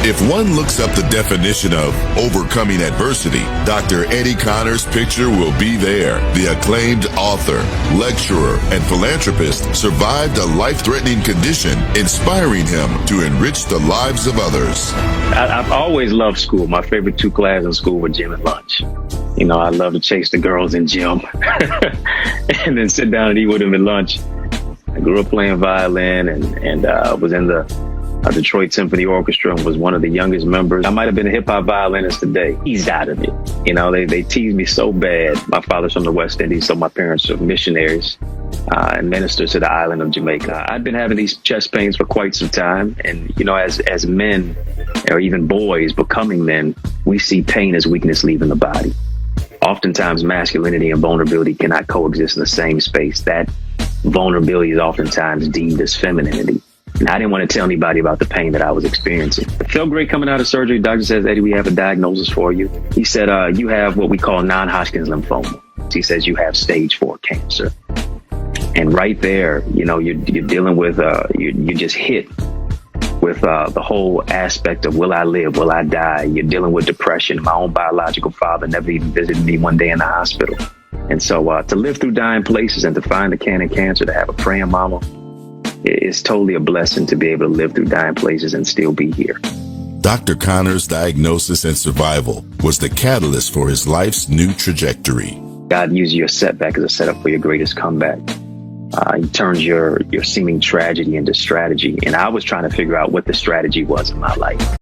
If one looks up the definition of overcoming adversity, Dr. Eddie Connor's picture will be there. The acclaimed author, lecturer, and philanthropist survived a life-threatening condition, inspiring him to enrich the lives of others. I've always loved school. My favorite two classes in school were gym and lunch. You know, I love to chase the girls in gym and then sit down and eat with them at lunch. I grew up playing violin and was in the Detroit Symphony Orchestra and was one of the youngest members. I might have been a hip hop violinist today. Eased out of it. You know, they teased me so bad. My father's from the West Indies, so my parents are missionaries and ministers to the island of Jamaica. I'd been having these chest pains for quite some time. And, you know, as men or even boys becoming men, we see pain as weakness leaving the body. Oftentimes, masculinity and vulnerability cannot coexist in the same space. That vulnerability is oftentimes deemed as femininity. And I didn't want to tell anybody about the pain that I was experiencing. It felt great coming out of surgery. Doctor says, Eddie, we have a diagnosis for you. He said, you have what we call non-Hodgkin's lymphoma. He says you have stage 4 cancer. And right there, you know, you're dealing with, you just hit with the whole aspect of will I live, will I die? You're dealing with depression. My own biological father never even visited me one day in the hospital. And so to live through dying places and to find a can of cancer, to have a praying mama, it's totally a blessing to be able to live through dying places and still be here. Dr. Connor's diagnosis and survival was the catalyst for his life's new trajectory. God uses your setback as a setup for your greatest comeback. He turns your seeming tragedy into strategy. And I was trying to figure out what the strategy was in my life.